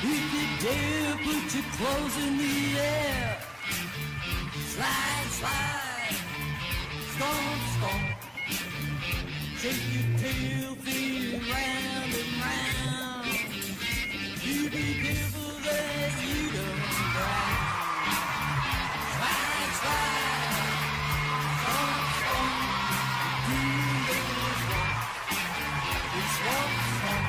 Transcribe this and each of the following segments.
If you dare, put your clothes in the air. Slide, slide, stomp, stomp. Shake your tail fin round and round. You be careful that you don't drown. Slide, slide, stomp, stomp. Do the swamp. It's swamp, swamp.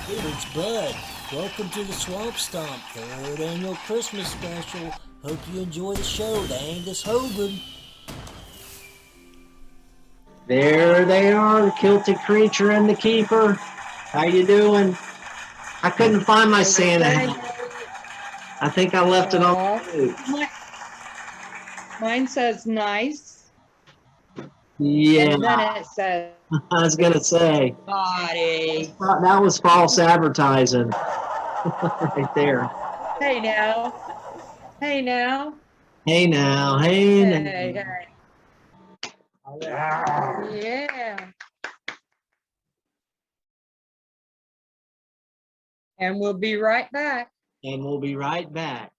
It's Bud. Welcome to the Swamp Stomp, third annual Christmas special. Hope you enjoy the show, the Angus Hogan. There they are, the Kilted Creature and the Keeper. How you doing? I couldn't find my Santa hat. I think I left it on the boat. Mine says nice. Yeah, And then it says I was gonna say body. that was false advertising right there. Hey now. Hey now. Hey now, hey now. Hey, hey. Yeah. And we'll be right back. And we'll be right back.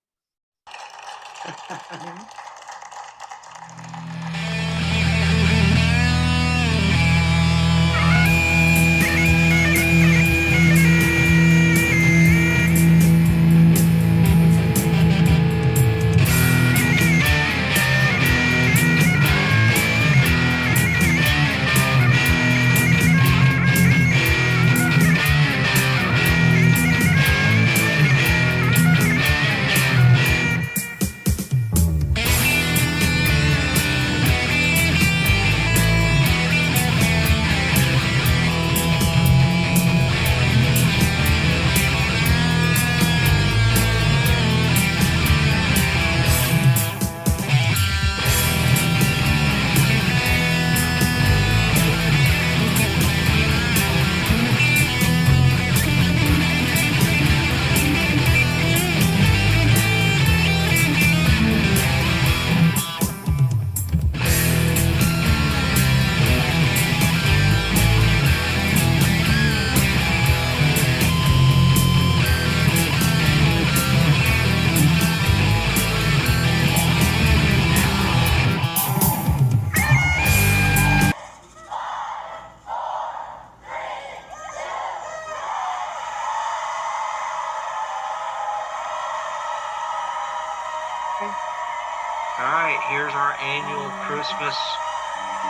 All right, here's our annual Christmas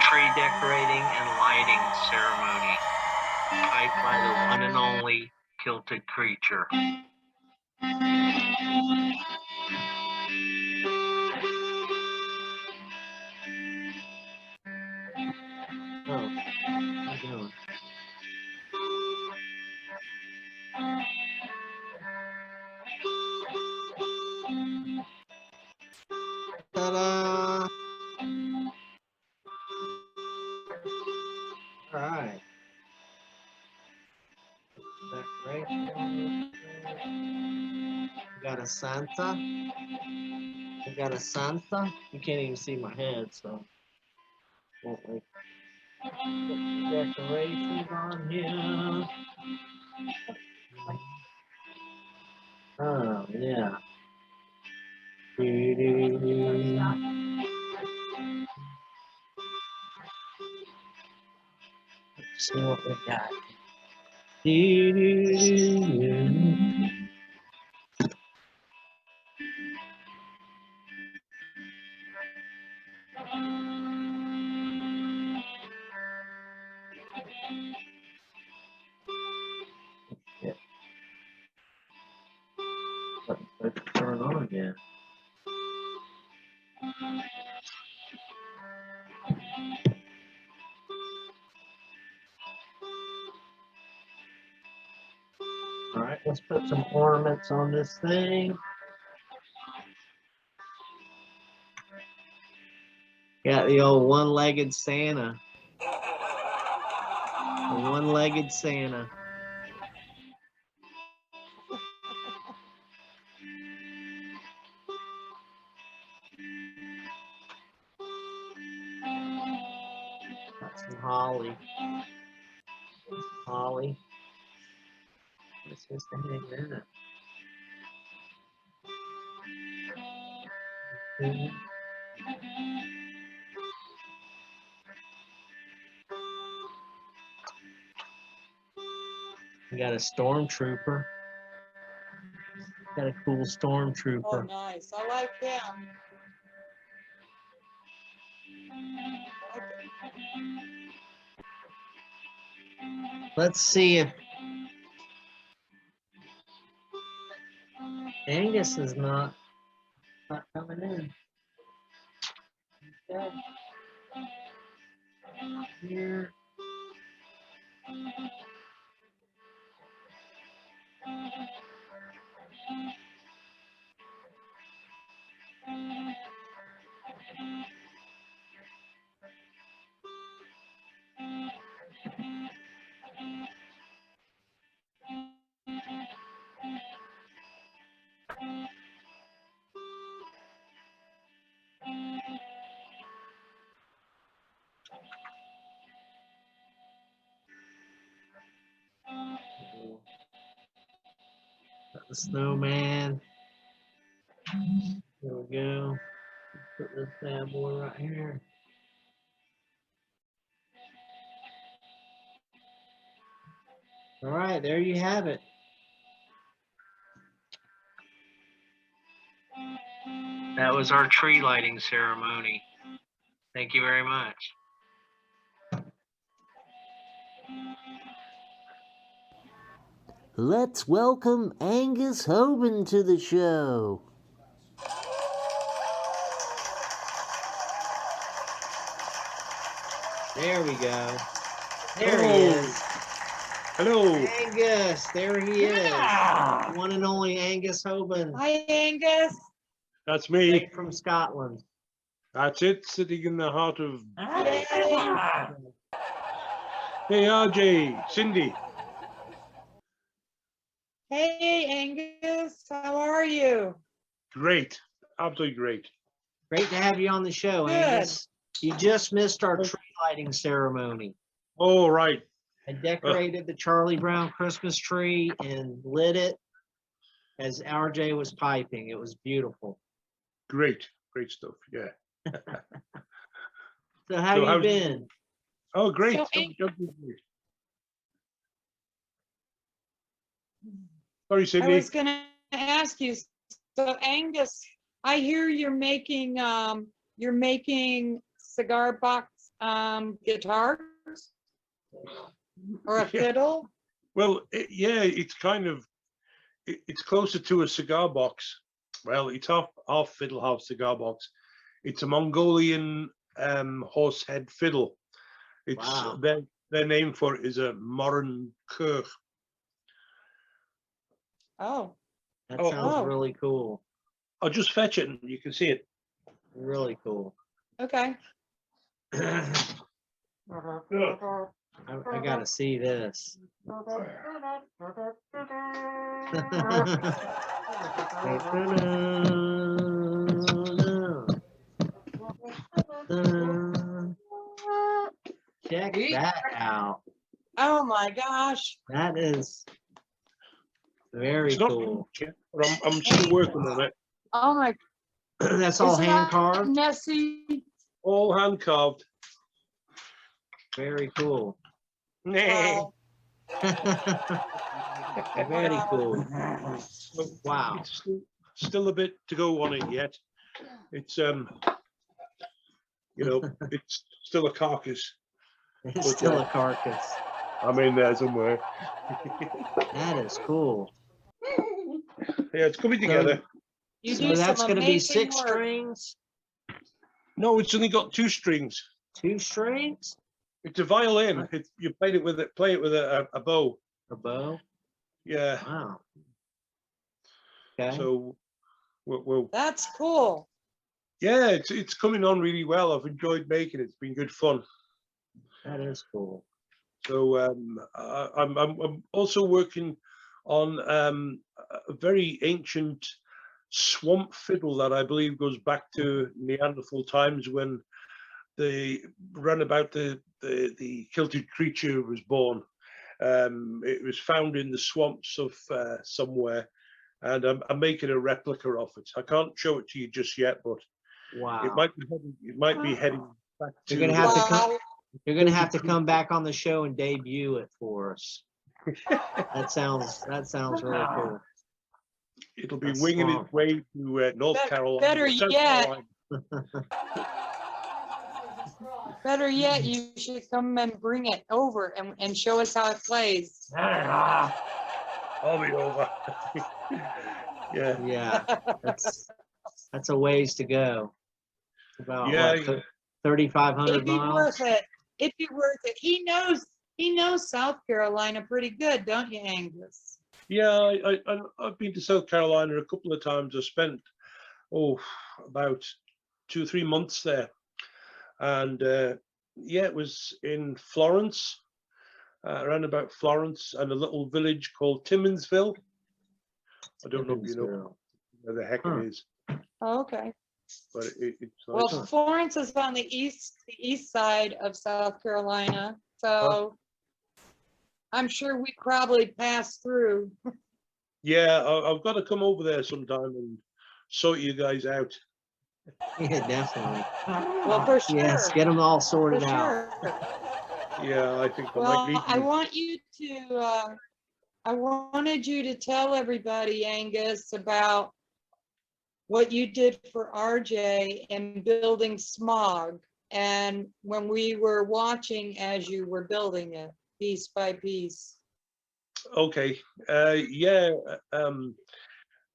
tree decorating and lighting ceremony, piped by the one and only Kilted Creature. Oh, how you doing? Ta-da! All right. Decoration. We got a Santa. We got a Santa. You can't even see my head, so won't we put the decorations on here? Oh yeah. Let's see what we got. Let's turn on again. All right, let's put some ornaments on this thing. Got the old one-legged Santa. The one-legged Santa. Got some holly. Holly. What's this to hang that? We got a stormtrooper. Got a cool Oh, stormtrooper. nice. I like him. Let's see if Angus is not coming in. Okay. Here. Got the snowman. There we go. Put this bad boy right here. All right, there you have it. That was our tree lighting ceremony. Thank you very much. Let's welcome Angus Hoban to the show. There we go. There he is. Hello. Angus, there he Yeah. is. One and only Angus Hoban, Hi, Angus. That's me. straight from Scotland. That's it, sitting in the heart of. Yay. Hey, RJ, Cindy. Hey, Angus. How are you? Great. Absolutely great. Great to have you on the show, Good. Angus. You just missed our tree lighting ceremony. All right. I decorated the Charlie Brown Christmas tree and lit it as RJ was piping. It was beautiful. Great. Great stuff. Yeah. So how So you how's- been? Oh, great. So, Great. Sorry, I Cindy. was going to ask you, so Angus, I hear you're making cigar box guitars or a Yeah. fiddle. Well, yeah, it's kind of, it's closer to a cigar box. Well, it's half fiddle, half cigar box. It's a Mongolian horse head fiddle. It's Wow. their name for it is a Morin Kirch. Oh, That Oh. sounds Oh. really cool. I'll just fetch it and you can see it. Really cool. okay. I gotta see this. Check that out. Oh my gosh. That is very It's not cool. finished yet, but I'm still working on it. Oh my. That's all Isn't hand that carved. Nessie. All hand carved. Very cool. Wow. Very cool. So Wow. it's still a bit to go on it yet. It's it's still a carcass. It's still a carcass. I'm in there somewhere. That is cool. Yeah, it's coming together. You So do that's some gonna be amazing 6 work. strings, No, it's only got 2 strings. 2 strings, It's a violin. You play it with a bow. a bow. Yeah. Wow. Okay. So we'll That's cool. Yeah, it's coming on really well. I've enjoyed making it. It's been good fun. That is cool. So I'm also working on a very ancient swamp fiddle that I believe goes back to Neanderthal times when the runabout the kilted creature was born. It was found in the swamps of somewhere, and I'm making a replica of it. I can't show it to you just yet, but Wow. it might be heading back to. You're gonna have to come. Wow. You're gonna have to come back on the show and debut it for us. That sounds really cool. It'll be That's winging swamp. its way to North Carolina. Better South yet, Carolina. better yet, you should come and bring it over and show us how it plays. I'll be over. Yeah. Yeah, that's a ways to go. About Yeah, what, 3,500 It'd be miles? worth it. It'd be worth it. He knows South Carolina pretty good, don't you, Angus? Yeah, I've been to South Carolina a couple of times. I spent about 2 or 3 months there, and yeah, it was in Florence, around about Florence, and a little village called Timmonsville. I don't know if you know where the heck it is, Oh, okay. but it's Well, like, Florence is on the east side of South Carolina, so I'm sure we probably passed through. yeah, I've got to come over there sometime and sort you guys out. Yeah, definitely. Well, for sure. Yes, get them all For sorted out. sure. Yeah, I think I Well, might need I to. want you to, I wanted you to tell everybody, Angus, about what you did for RJ in building Smog. And when we were watching as you were building it piece by piece. Okay. Yeah.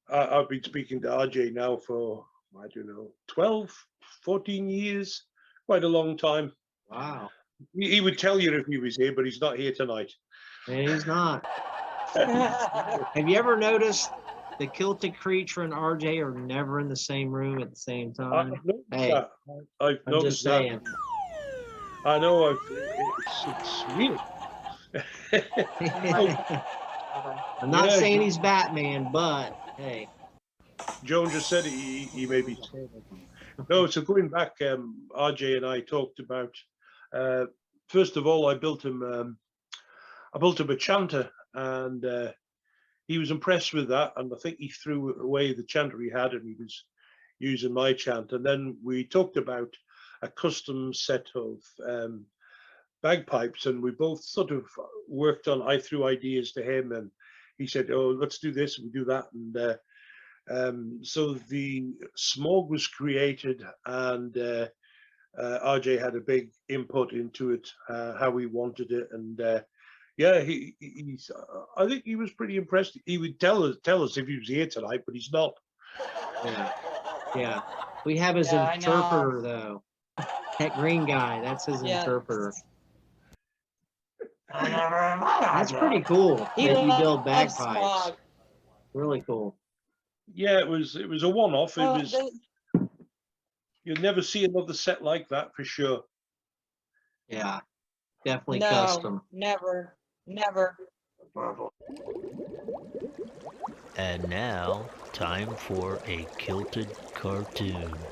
I've been speaking to RJ now for, I don't know, 12, 14 years, quite a long time. Wow. He would tell you if he was here, but he's not here tonight. And he's not. Have you ever noticed the kilted creature and RJ are never in the same room at the same time? I've noticed Hey, that. I've I'm noticed just saying. that. I know. It's weird. I'm not Yeah, saying he's Batman, but hey. Joan just said he may be. No, so going back, RJ and I talked about. First of all, I built him a chanter, and he was impressed with that. And I think he threw away the chanter he had, and he was using my chant. And then we talked about a custom set of bagpipes, and we both sort of worked on. I threw ideas to him, and he said, "Oh, let's do this," and we do that, and so the Smog was created, and RJ had a big input into it, how we wanted it, and yeah, he's. I think he was pretty impressed. He would tell us if he was here tonight, but he's not. Yeah. We have his Yeah, I know. interpreter though. That green guy, that's his Yeah. interpreter. That's pretty cool He that you loves build bagpipes. Smog. Really cool. Yeah, it was a one-off. Well, It was. You'll never see another set like that for sure. Yeah. Definitely no, custom. never. And now, time for a kilted cartoon.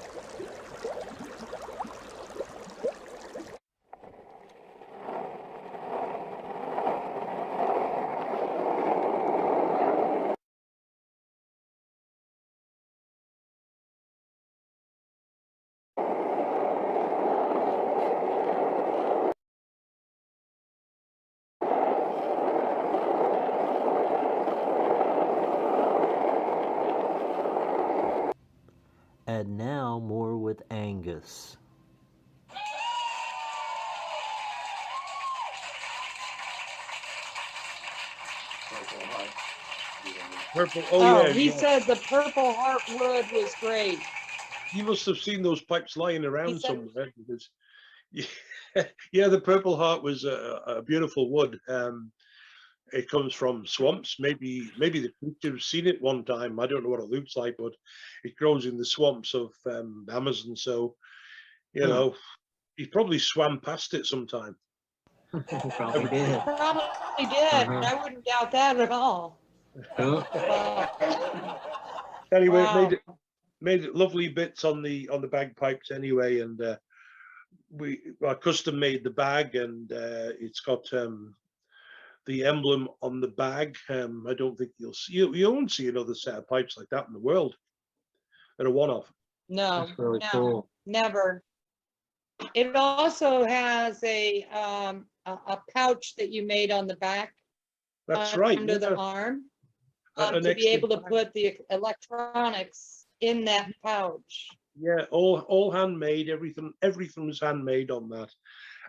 And now, more with Angus. Purple. Oh, Yeah, he yeah. said the Purple Heart wood was great. You must have seen those pipes lying around said- somewhere, because yeah, the Purple Heart was a beautiful wood. it comes from swamps. Maybe the creature have seen it one time. I don't know what it looks like, but it grows in the swamps of Amazon. So, you know, he probably swam past it sometime. Probably did. Probably did. I wouldn't doubt that at all. Oh, Wow. Anyway, Wow. it made it lovely bits on the bagpipes anyway, and I custom made the bag, and it's got the emblem on the bag. I don't think you'll see you won't see another set of pipes like that in the world. They're a one-off. No, that's really no, cool. never. It also has a pouch that you made on the back. That's right. Under the Yeah. arm, An to be extra able to bag. put the electronics in that pouch. Yeah, all handmade. Everything was handmade on that.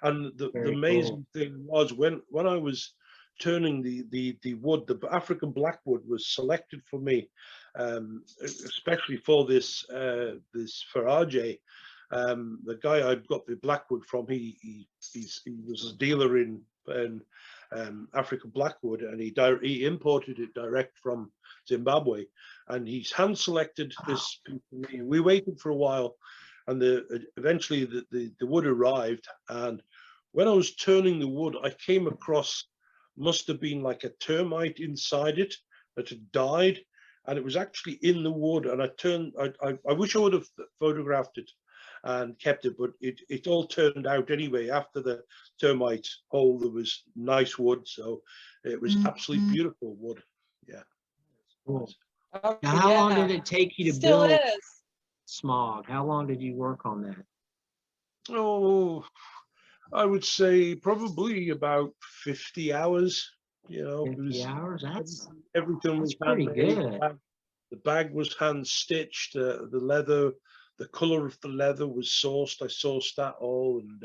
And the Very amazing thing was when I was turning the wood, the African blackwood was selected for me, especially for this for RJ. The guy I got the blackwood from, he was a dealer in African blackwood, and he imported it direct from Zimbabwe, and he's hand selected this piece for me. We waited for a while, and eventually the wood arrived, and when I was turning the wood, I came across, must have been like a termite inside it that had died, and it was actually in the wood. And I wish I would have photographed it and kept it, but it all turned out anyway. After the termite hole, there was nice wood, so it was absolutely beautiful wood. Yeah. Cool. Oh, Now, how long yeah. did it take you to Still build is. Smog? How long did you work on that? Oh, I would say probably about 50 hours. You know, 50 hours? everything was That's pretty handmade. good. The bag was hand stitched. The leather, the color of the leather was sourced. I sourced that all, and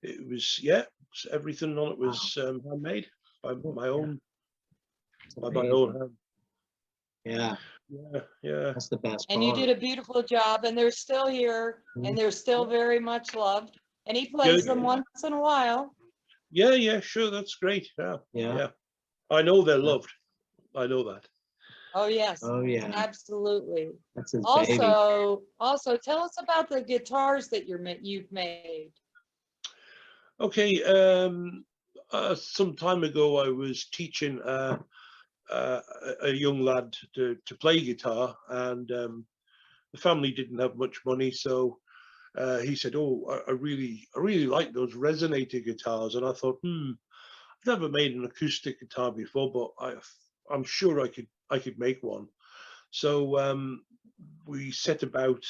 it was everything on it was handmade by my own hand. Yeah, Yeah. that's the best And you part. did a beautiful job, and they're still here, and they're still very much loved. And he plays Good. them once in a while. Yeah, sure, that's great. Yeah. Yeah. I know they're loved. I know that. Oh, yes. Oh yeah, Absolutely. that's his baby. Also tell us about the guitars that you've made. Okay. Some time ago, I was teaching a young lad to play guitar, and the family didn't have much money, so he said, "Oh, I really like those resonator guitars." And I thought, I've never made an acoustic guitar before, but I'm sure I could make one. So we set about.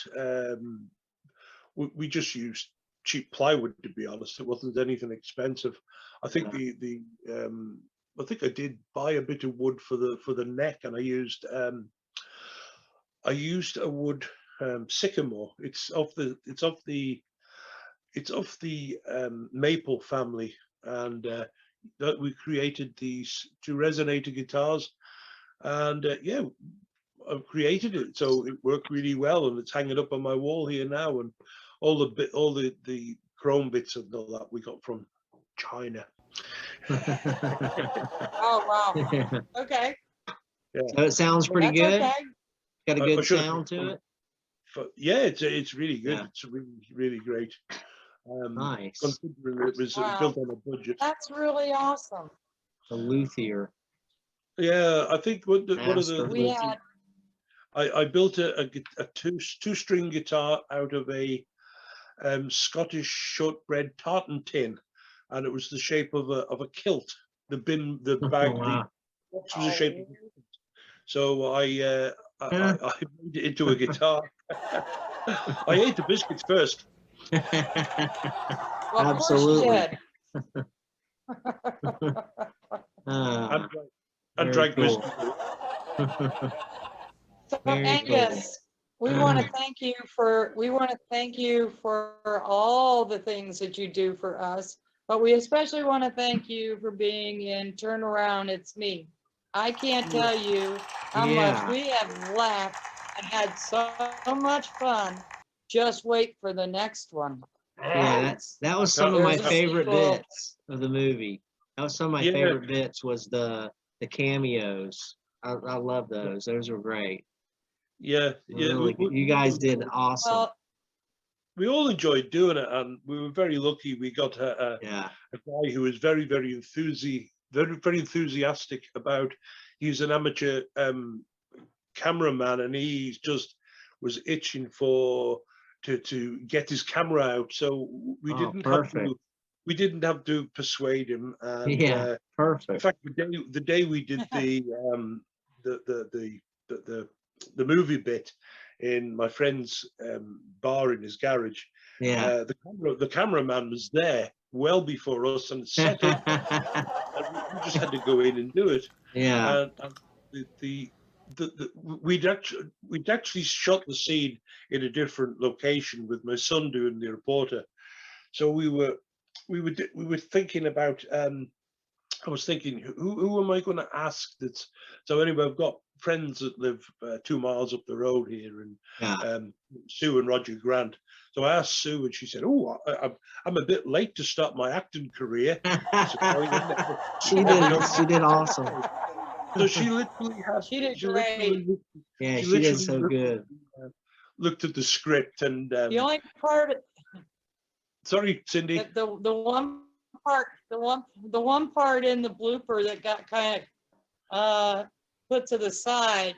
We just used cheap plywood, to be honest. It wasn't anything expensive. I think I think I did buy a bit of wood for the neck, and I used a wood sycamore. It's of the maple family, and that we created these two resonator guitars, and I've created it, so it worked really well, and it's hanging up on my wall here now, and all the chrome bits and all that we got from China. Oh, wow. Okay. So it sounds pretty That's good. okay. Got a I good should have sound to it. Yeah, it's really good. Yeah. It's really great. Nice. Considering it was Wow. built on a budget. That's really awesome. A luthier. Yeah, I think one of Master. We the had, I built a two-string guitar out of a Scottish shortbread tartan tin, and it was the shape of a kilt. The bag, the Wow. box was the shape of a kilt. So I made it into a guitar. I ate the biscuits first. well, of course you Absolutely. did. Ah, And very drank cool. whiskey. So Very Angus, we want to thank you for all the things that you do for us, but we especially want to thank you for being in Turnaround It's Me. I can't tell you how much Yeah. we have laughed and had so much fun. Just wait for the next one. Yeah, that was some of my There's a favorite sequel. bits of the movie. That was some of my Yeah. favorite bits. Was the cameos. I love those. Those were great. Yeah, Really, you guys did awesome. Well, we all enjoyed doing it, and we were very lucky. We got a Yeah. guy who was very, very enthusiastic about. He's an amateur cameraman, and he just was itching to get his camera out. So we Oh, didn't perfect. have to persuade him. And Yeah. in Perfect. fact, the day we did the movie bit in my friend's bar in his garage, Yeah. the cameraman was there well before us and set up. And we just had to go in and do it. Yeah. And we'd actually shot the scene in a different location with my son doing the reporter. So we were thinking about. I was thinking, who am I going to ask? That's so anyway. I've got friends that live 2 miles up the road here, and Yeah. Sue and Roger Grant. So I asked Sue, and she said, "Oh, I'm a bit late to start my acting career." She did awesome. So she literally has. She did great. Yeah, she did literally so good. Looked at the script and. The only part, Sorry, Cindy. the one part, the one part in the blooper that got kind of put to the side,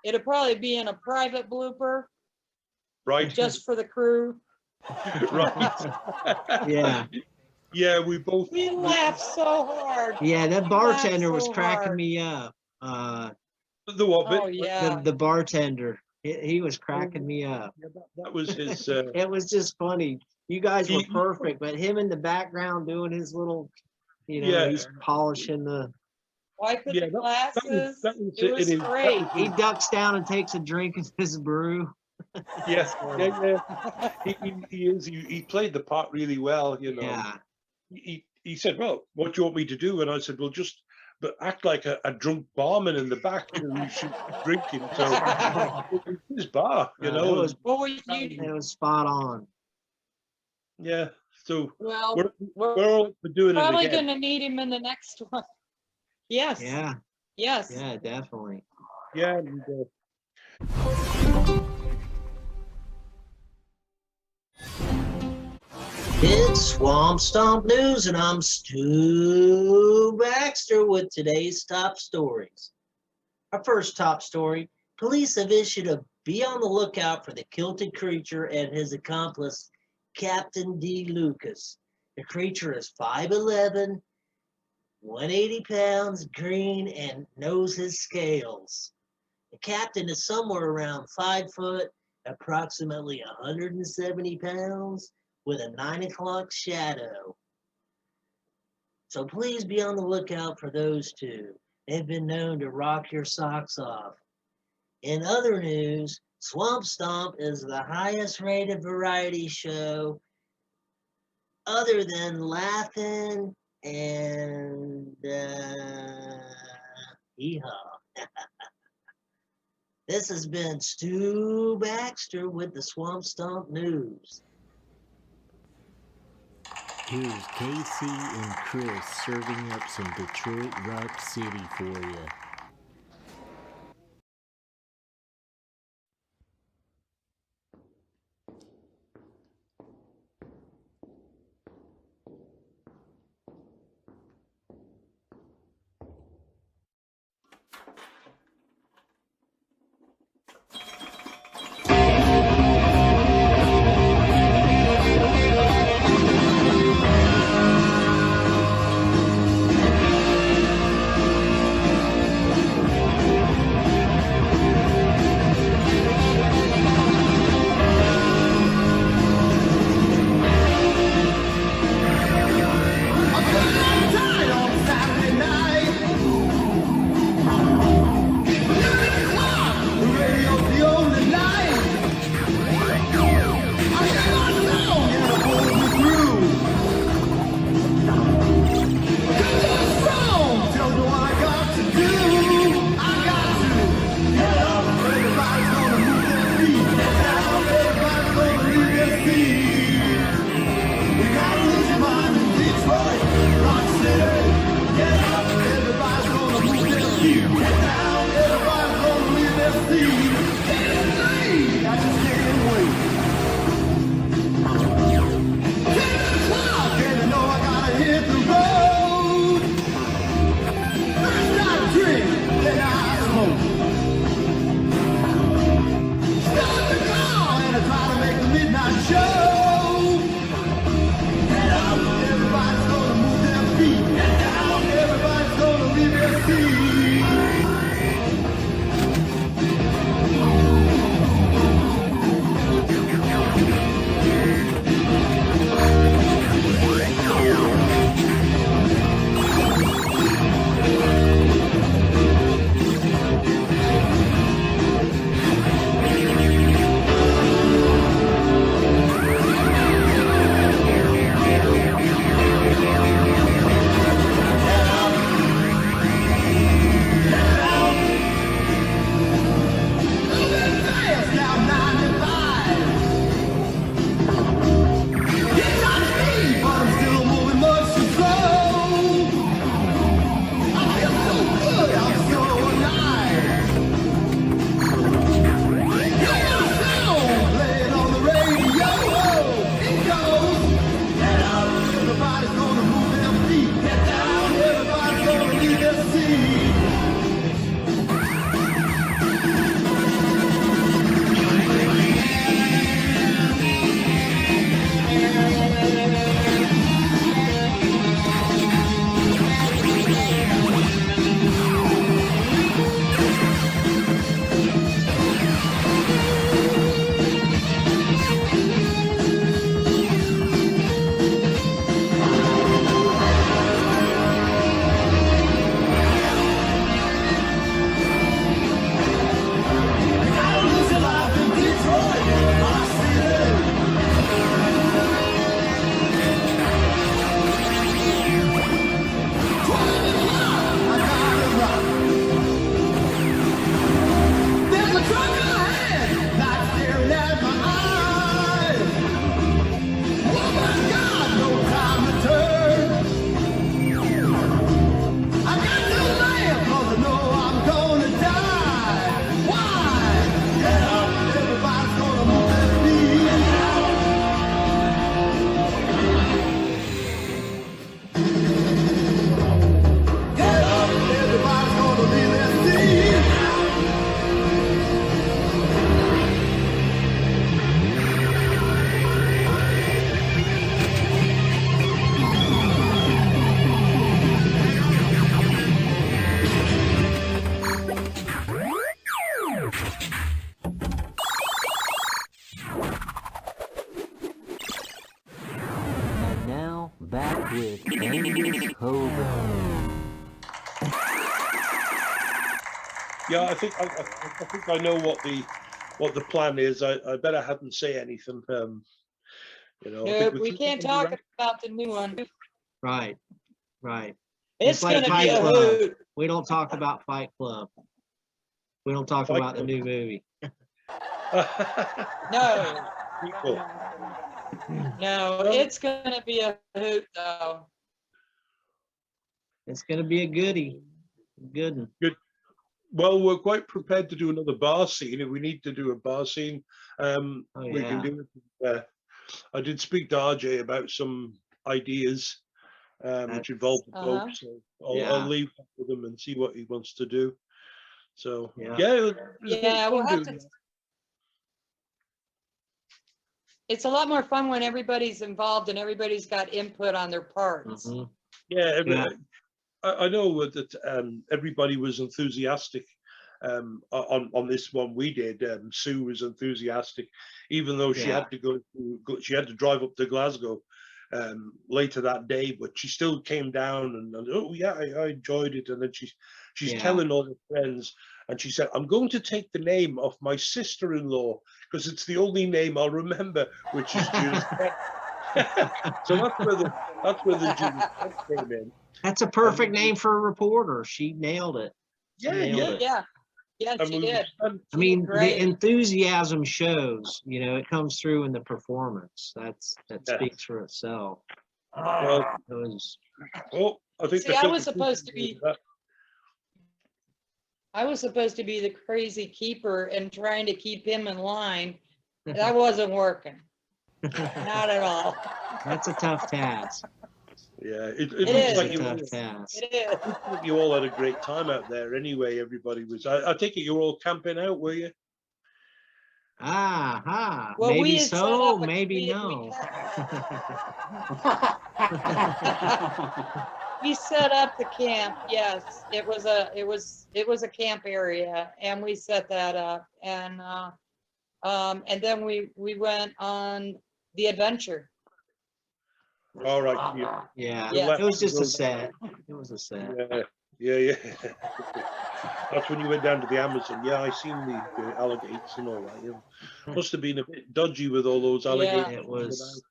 it'll probably be in a private blooper Right. just for the crew. Right. Yeah. Yeah, we both. We laughed so hard. Yeah, that bartender was so cracking hard. me up. The what bit? Oh yeah. The bartender, he was cracking me up. Yeah, that was his. It was just funny. You guys were He- perfect, but him in the background doing his little, Yeah. he's polishing the. Wiping Yeah, the glasses. that was It it. was It is- that great. was He ducks down and takes a drink of his brew. Yes, yeah. He is. He played the part really well. Yeah. He said, "Well, what do you want me to do?" And I said, "Well, just but act like a drunk barman in the back, who should be drinking." So it's his bar, It was, What were you? it was spot on. Yeah. So Well, we're all for doing it probably again. gonna need him in the next one. Yes. Yeah. Yes. Yeah, definitely. Yeah. And, It's Swamp Stomp News, and I'm Stu Baxter with today's top stories. Our first top story, police have issued a be on the lookout for the kilted creature and his accomplice, Captain D. Lucas. The creature is 5'11", 180 pounds, green, and knows his scales. The captain is somewhere around 5 foot, approximately 170 pounds, with a 9 o'clock shadow. So please be on the lookout for those two. They've been known to rock your socks off. In other news, Swamp Stomp is the highest rated variety show other than Laughing and Hee-Haw. This has been Stu Baxter with the Swamp Stomp News. Here's Casey and Chris serving up some Detroit Rock City for you. midnight show. Get up, everybody's gonna move their feet. Get down, everybody's gonna leave their seat. And now, back with Angus Hogan. Yeah, I think I know what the plan is. I better hadn't say anything. You know, I think Nope, we can't talk about the new one. Right, right. It's like gonna be Fight a Club. hoot. We don't talk about Fight Club. We don't talk Fight about the Club. new movie. No, People. no, it's gonna be a hoot though. It's gonna be a goodie. Good one. Good. Well, we're quite prepared to do another bar scene. If we need to do a bar scene, we can do it. I did speak to RJ about some ideas which involve the Pope, so I'll leave that with him and see what he wants to do. So Yeah, we'll have to. It's a lot more fun when everybody's involved and everybody's got input on their parts. Mhm. Yeah, I know that everybody was enthusiastic on this one we did. Sue was enthusiastic, even though she had to she had to drive up to Glasgow later that day, but she still came down and oh yeah, I enjoyed it. And then she's telling all her friends, and she said, "I'm going to take the name of my sister-in-law because it's the only name I'll remember, which is Judith." So that's where the Judith came in. That's a perfect name for a reporter. She nailed it. Yeah, she did. I mean, the enthusiasm shows. You know, it comes through in the performance. That speaks for itself. Well, I think. See, I was supposed to be the crazy keeper and trying to keep him in line. That wasn't working. Not at all. That's a tough task. Yeah, It looks is. like It's a tough task. It is. you all had a great time out there. Anyway, everybody was. I think you were all camping out, were you? Ah, Well, we maybe had set so, up a- maybe we- no. We set up the camp. Yes, it was a camp area, and we set that up, and then we went on the adventure. All right. Yeah. Yeah, The Yes. left it was just a road. set. It was a set. Yeah. That's when you went down to the Amazon. Yeah, I seen the alligators and all that. Yeah. Must have been a bit dodgy with all those Yeah. alligators.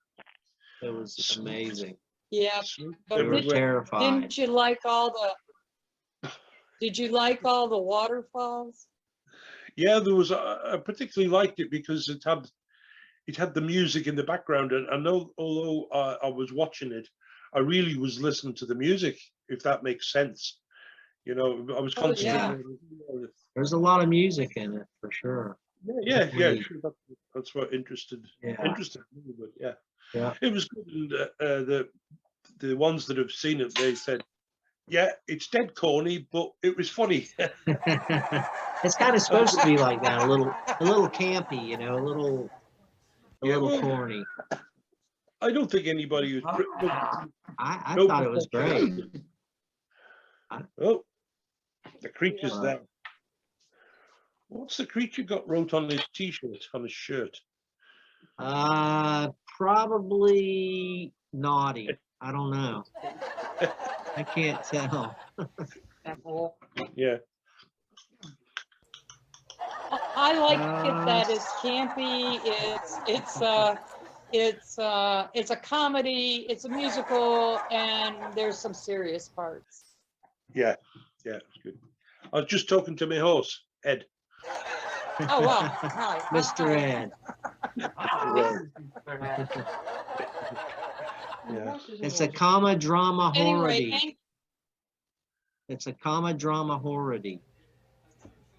It was amazing. Yeah, Snakes but We were everywhere. terrified. didn't you like all the? Did you like all the waterfalls? Yeah, there was. I particularly liked it because it had the music in the background, and I know although I was watching it, I really was listening to the music. If that makes sense, I was Oh, concentrating. yeah. There's a lot of music in it for sure. Yeah. Definitely. Sure, that's what interested Yeah. me. But yeah, Yeah. it was good. And the ones that have seen it, they said, yeah, it's dead corny, but it was funny. It's kind of supposed to be like that, a little campy, a little Well, corny. I don't think anybody was. I No thought it was great. Oh, the creature's Yeah. there. What's the creature got wrote on his t-shirt, on his shirt? Probably naughty. I don't know. I can't tell. Yeah. I like it that it's campy. It's a comedy. It's a musical, and there's some serious parts. Yeah, it's good. I was just talking to my horse, Ed. Oh wow! Hi, Mr. Ed. Yeah. It's a comma drama Anyway, horror. It's a comma drama horror-y.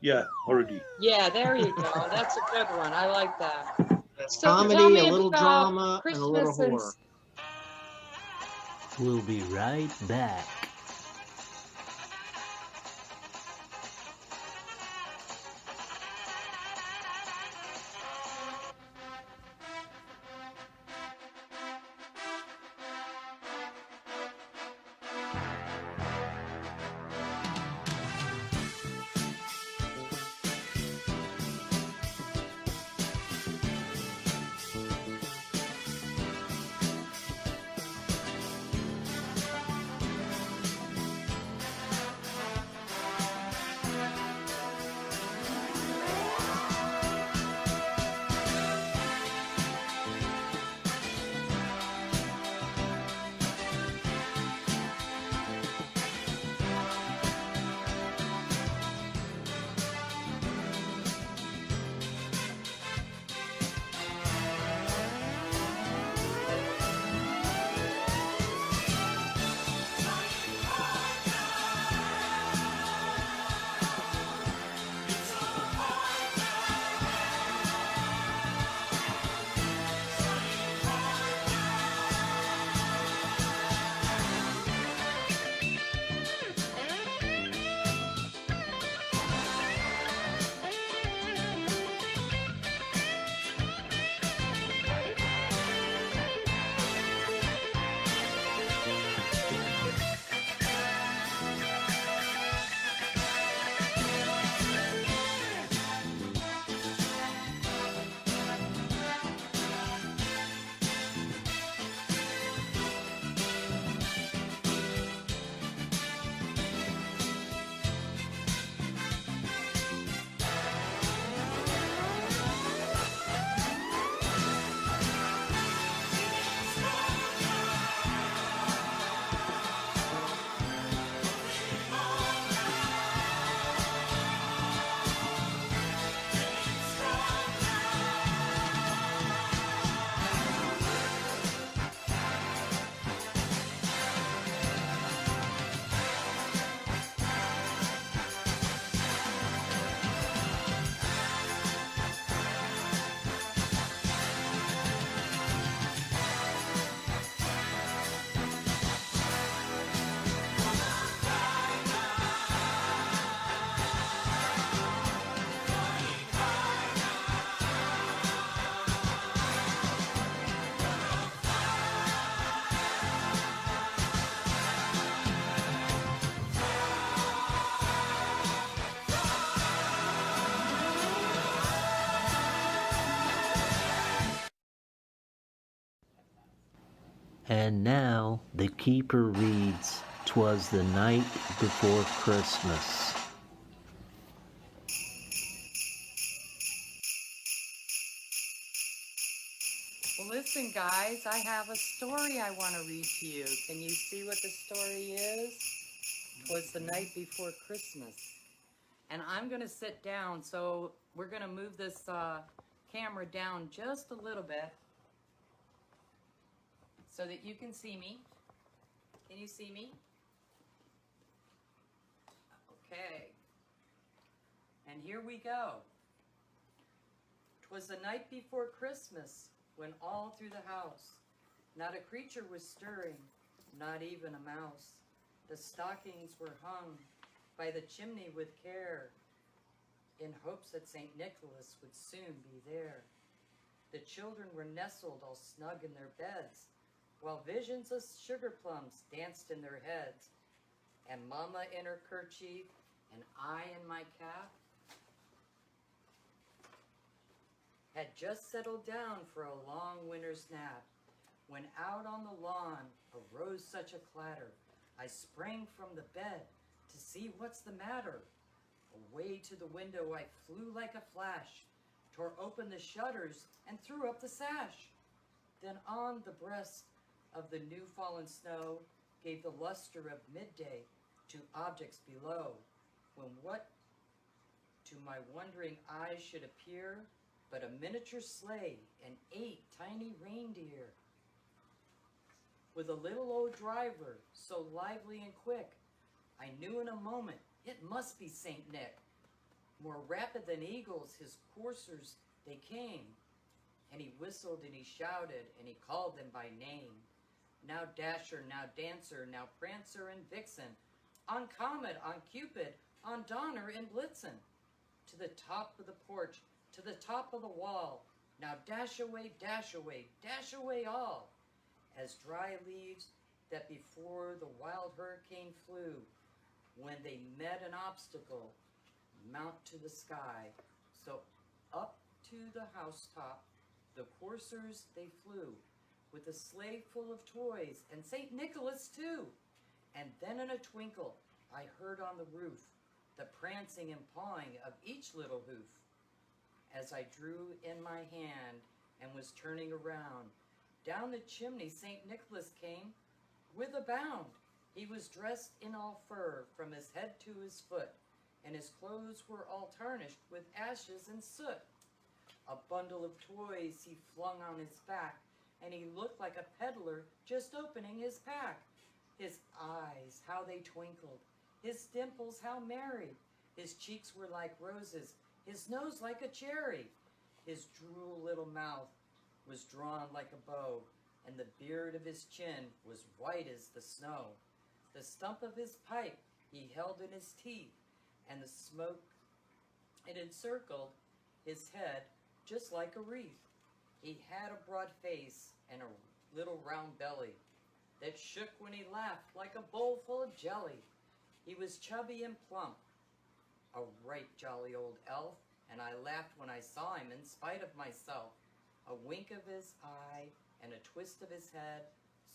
Yeah, already. yeah, there you go. That's a good one. I like that. It's So tell comedy, me a little about drama, and a little Christmas and horror. We'll be right back. And now the keeper reads, "'Twas the night before Christmas." Well, listen, guys, I have a story I want to read to you. Can you see what the story is? "'Twas the night before Christmas." And I'm going to sit down, so we're going to move this camera down just a little bit so that you can see me. Can you see me? Okay. And here we go. "'Twas the night before Christmas, when all through the house not a creature was stirring, not even a mouse. The stockings were hung by the chimney with care, in hopes that St. Nicholas would soon be there. The children were nestled all snug in their beds, while visions of sugar plums danced in their heads. And Mama in her kerchief, and I in my cap, had just settled down for a long winter's nap, when out on the lawn arose such a clatter, I sprang from the bed to see what's the matter. Away to the window I flew like a flash, tore open the shutters and threw up the sash. Then on the breast of the new fallen snow gave the luster of midday to objects below, when what to my wondering eyes should appear but a miniature sleigh and 8 tiny reindeer, with a little old driver so lively and quick, I knew in a moment it must be Saint Nick. More rapid than eagles his coursers they came, and he whistled and he shouted and he called them by name. Now Dasher, now Dancer, now Prancer and Vixen, on Comet, on Cupid, on Donner and Blitzen, to the top of the porch, to the top of the wall, now dash away, dash away, dash away all, as dry leaves that before the wild hurricane flew, when they met an obstacle, mount to the sky. So up to the housetop, the coursers they flew, with a sleigh full of toys, and St. Nicholas too. And then in a twinkle, I heard on the roof the prancing and pawing of each little hoof. As I drew in my hand and was turning around, down the chimney St. Nicholas came with a bound. He was dressed in all fur from his head to his foot, and his clothes were all tarnished with ashes and soot. A bundle of toys he flung on his back, and he looked like a peddler just opening his pack. His eyes, how they twinkled, his dimples, how merry. His cheeks were like roses, his nose like a cherry. His droll little mouth was drawn like a bow, and the beard of his chin was white as the snow. The stump of his pipe he held in his teeth, and the smoke it encircled his head just like a wreath. He had a broad face and a little round belly that shook when he laughed like a bowl full of jelly. He was chubby and plump, a right jolly old elf, and I laughed when I saw him in spite of myself. A wink of his eye and a twist of his head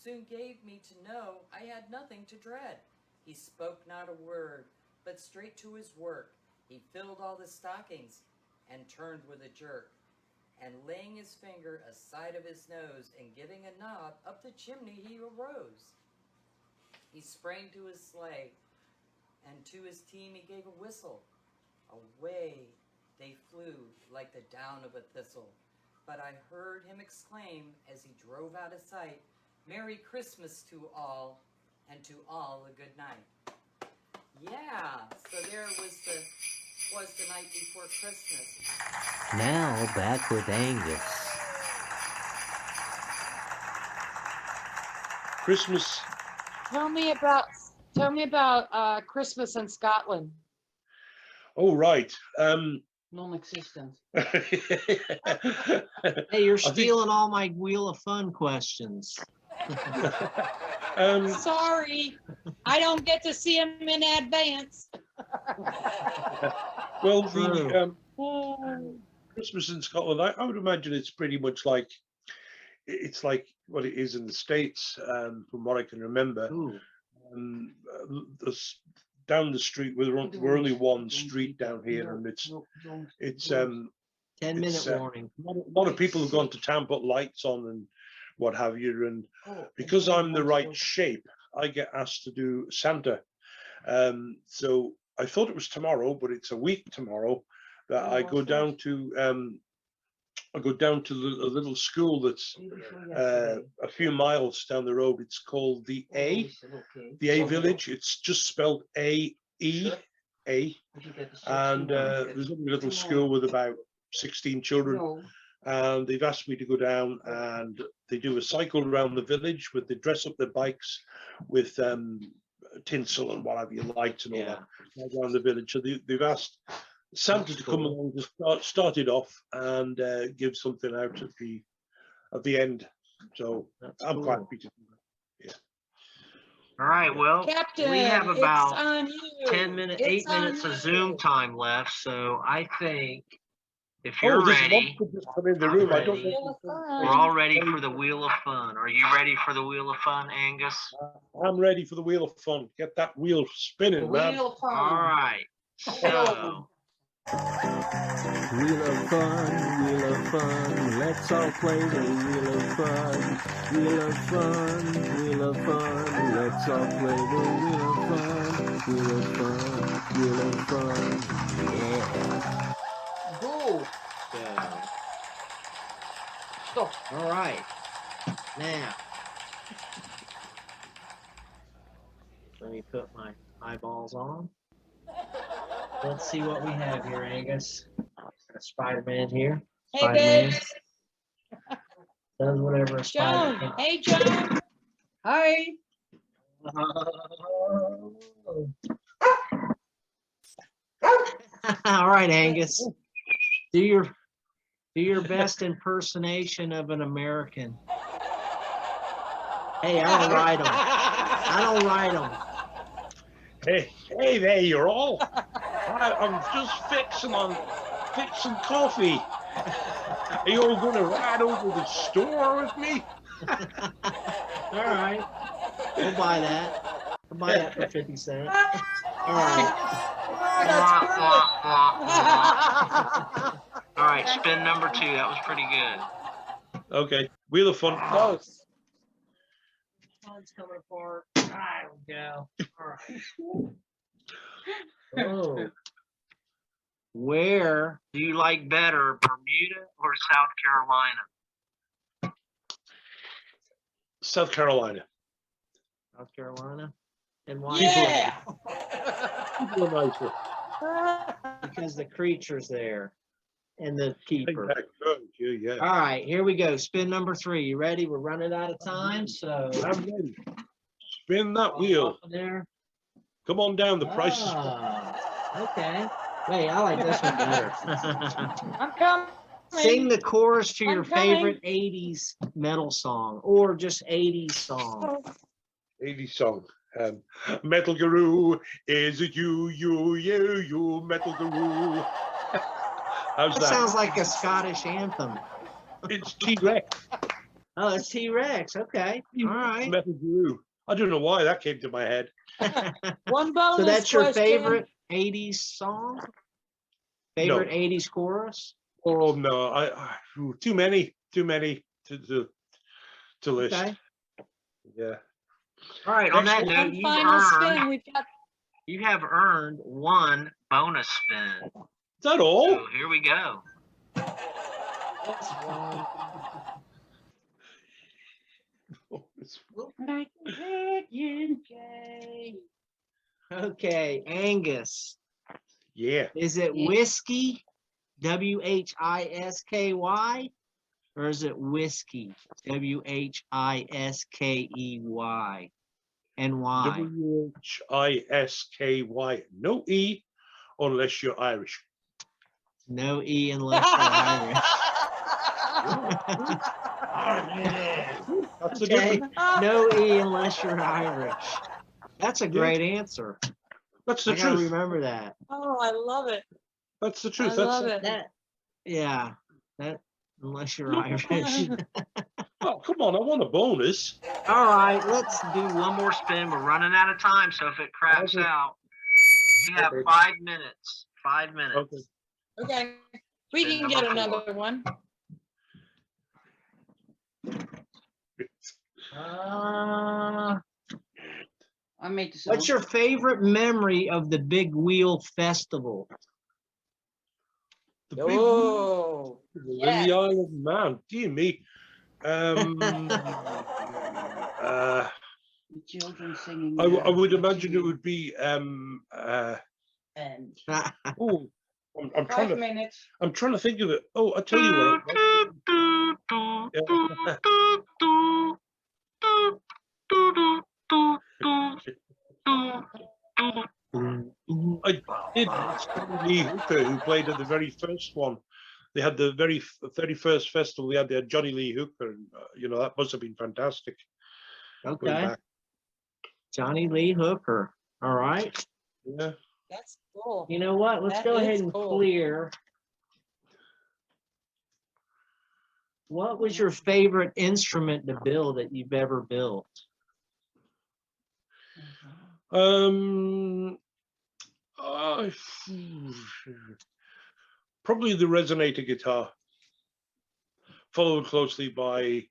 soon gave me to know I had nothing to dread. He spoke not a word, but straight to his work. He filled all the stockings and turned with a jerk, and laying his finger aside of his nose and giving a knob, up the chimney he arose. He sprang to his sleigh, and to his team he gave a whistle. Away they flew like the down of a thistle. But I heard him exclaim as he drove out of sight, "Merry Christmas to all, and to all a good night." Yeah, so there was the night before Christmas. Now back with Angus. Christmas. Tell me about Christmas in Scotland. Oh, right. Non-existent. Hey, you're stealing all my Wheel of Fun questions. Sorry, I don't get to see them in advance. Well, True. Christmas in Scotland, I would imagine it's pretty much like it's like what it is in the States, from what I can remember. Ooh. Down the street, we're only one street down here, and it's 10-minute a warning. lot of people have gone to town, put lights on and what have you, and because I'm the right shape, I get asked to do Santa. So I thought it was tomorrow, but it's a week tomorrow that I go down to a little school that's a few miles down the road. It's called the A Village. It's just spelled A-E, A. And there's a little school with about 16 children. And they've asked me to go down, and they do a cycle around the village they dress up their bikes with tinsel and whatever you like and all that around the village. So they've asked Santa to come along to start it off and give something out at the end. So I'm quite happy to do that. Yeah. All right, well, Captain, we have it's about on you. 8 It's on minutes of you. Zoom time left, so I think if you're This ready, monster just come in the I'm room. I don't ready. know. we're all ready for the Wheel of Fun. Are you ready for the Wheel of Fun, Angus? I'm ready for the Wheel of Fun. Get that wheel spinning, man. All right, so Wheel of fun, let's all play the wheel of fun. Wheel of fun, let's all play the wheel of fun. Wheel of fun, yeah. Go. All right. Now, let me put my eyeballs on. Let's see what we have here, Angus. Got Spider-Man here. Hey, Spider-Man babes. does whatever a spider Joan. can. Hey, Joan. Hi. All right, Angus. Do your best impersonation of an American. Hey, I don't ride them. Hey there, you're all. I'm just fixing coffee. Are you all going to ride over to the store with me? All right. We'll buy that. I'll buy that for 50 cents. All right. all right, spin number 2. That was pretty good. Okay, Wheel of Fun. Close. Fun's coming apart. There we go. All right. Oh. Where do you like better, Bermuda or South Carolina? South Carolina. South Carolina. And why? Yeah. People are nicer. Because the creature's there. And the keeper. Yeah. All right, here we go. Spin number 3. You ready? We're running out of time, so I'm ready. Spin that wheel. up there. Come on down. The price is. Okay. Wait, I like this one better. I'm coming. Sing the chorus to your I'm coming. favorite 80s metal song or just 80s song. 80s song. Metal Guru, is it you, Metal Guru? How's That that? sounds like a Scottish anthem. It's T-Rex. Oh, it's T-Rex. Okay. All right. Metal Guru. I don't know why that came to my head. One bonus So that's your question. favorite 80s song? Favorite No. 80s chorus? Oh no, too many to list. Okay. Yeah. All right, on that note, One final spin. We've got you have earned 1 bonus spin. Is that all? So here we go. Okay, Angus. Yeah. Is it whiskey? WHISKY? Or is it whiskey? WHISKEY? And why? WHISKY. No E unless you're Irish. No E unless you're Irish. That's the Okay, difference. no E unless you're Irish. That's a great answer. That's the I gotta truth. remember that. Oh, I love it. That's the I truth. love it. That, yeah, that unless you're Irish. Oh, come on, I want a bonus. All right, let's do One more spin. We're running out of time, so if it craps Okay. out, we have Okay. 5 minutes. 5 minutes. Okay. Okay, we Spin can get number 4. another one. I made this. What's your favorite memory of the Big Wheel Festival? The big Oh, in yes. the Isle of Man. Dear me. The children singing. I would to imagine it you. would be And oh, I'm trying 5 to minutes. I'm trying to think of it. Oh, I tell you what. I did Lee Hooker, who played at the very first one. They had the very 31st festival. They had Johnny Lee Hooker, and that must have been fantastic. Going Okay, back. Johnny Lee Hooker. All right. Yeah. That's cool. You know what? Let's That go is ahead and cool. clear. What was your favorite instrument to build that you've ever built? Probably the resonator guitar, followed closely by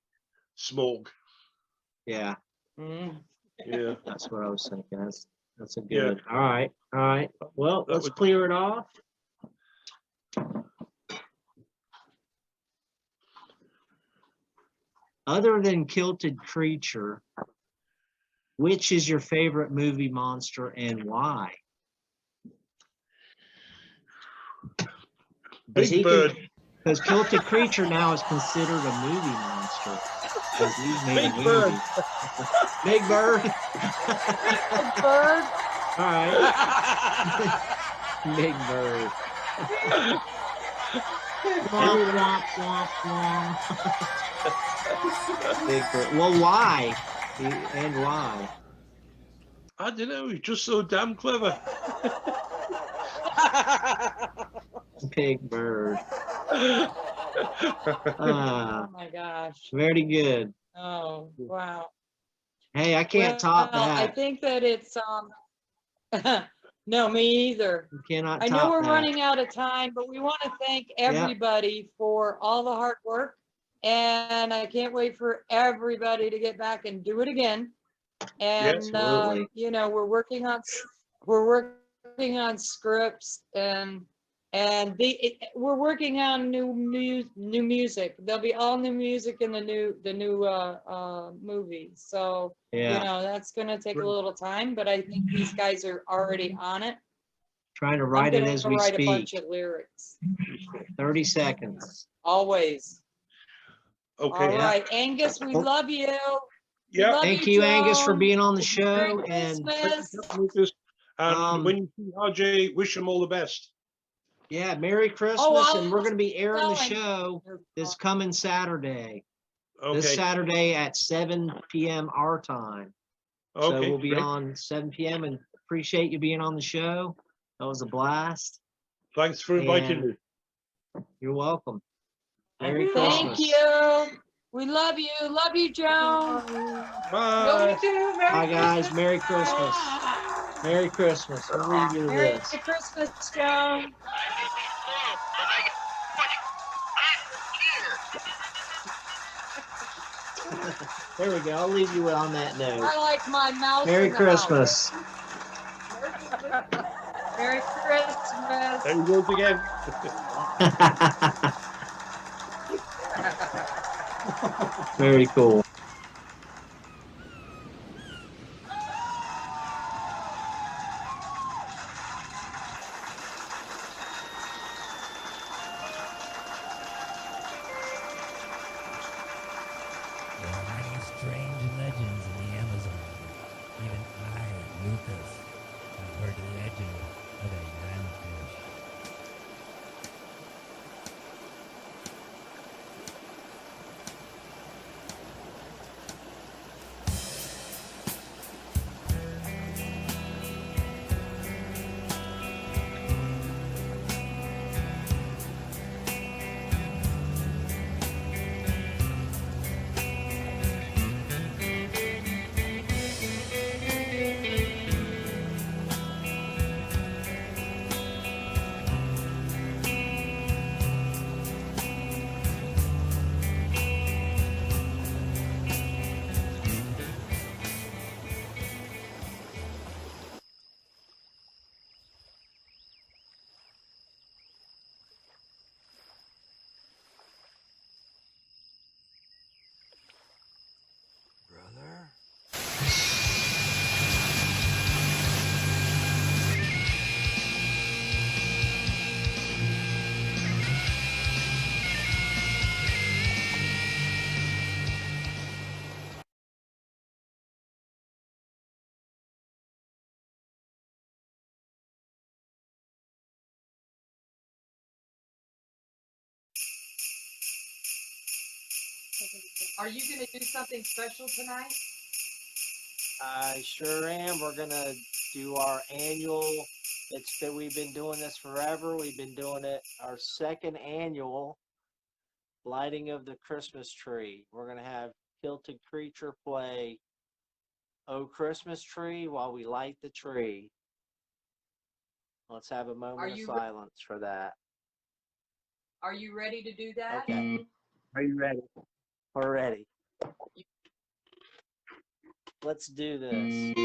Smog. Yeah, Mm. Yeah. that's what I was thinking. That's a Yeah. good. All right. All right. Well, That let's was- clear it off. Other than Kilted Creature, which is your favorite movie monster and why? Big Bird. Because Kilted Creature now is considered a movie monster. 'Cause he's made a Big Bird. movie. Big Bird. Big bird. All right. Big Bird. Womp, womp, womp, womp. Big Bird. Well, why? And why? I don't know. He's just so damn clever. Big Bird. Oh my gosh. Very good. Oh, wow. Hey, I can't top Well, I that. think that it's no, me either. You cannot I top know we're that. running out of time, but we want to thank everybody for all the hard work. And I can't wait for everybody to get back and do it again. And Absolutely. we're working on scripts and we're working on new music. There'll be all new music in the new movie. So Yeah. that's gonna take a little time, but I think these guys are already on it. Trying to I'm write it gonna as we write a speak. bunch of lyrics. 30 seconds. Always. Okay. All right, Angus, we love you. We Yeah. love Thank you, Angus, for Joan. being on the Merry show. And Christmas. Lucas. And Um, when you see RJ, wish him all the best. yeah, Merry Christmas. I'll And we're going to be airing the tell him. show this coming Saturday. Okay. This Saturday at 7 p.m. our time. So Okay. we'll be great. on 7 p.m. and appreciate you being on the show. That was a blast. Thanks for inviting And me. you're welcome. Merry Thank Christmas. you. We love you. Love you, Joan. Bye. Bye, guys. Merry Christmas. Merry Christmas. We'll leave you with Merry this. Christmas, Joan. There we go. I'll leave you on that note. I like my mouse. Merry in the house. Christmas. Merry Christmas. There he goes again. Very cool. There are many strange legends in the Amazon. Even I, Lucas, have heard the legend of a manfish. Are you gonna do something special tonight? I sure am. We're gonna do our annual. We've been doing this forever. We've been doing it our second annual lighting of the Christmas tree. We're gonna have Kilted Creature play "Oh Christmas Tree" while we light the tree. Let's have a moment of silence for that. Are you ready to do that? Okay. Are you ready? We're ready. Let's do this.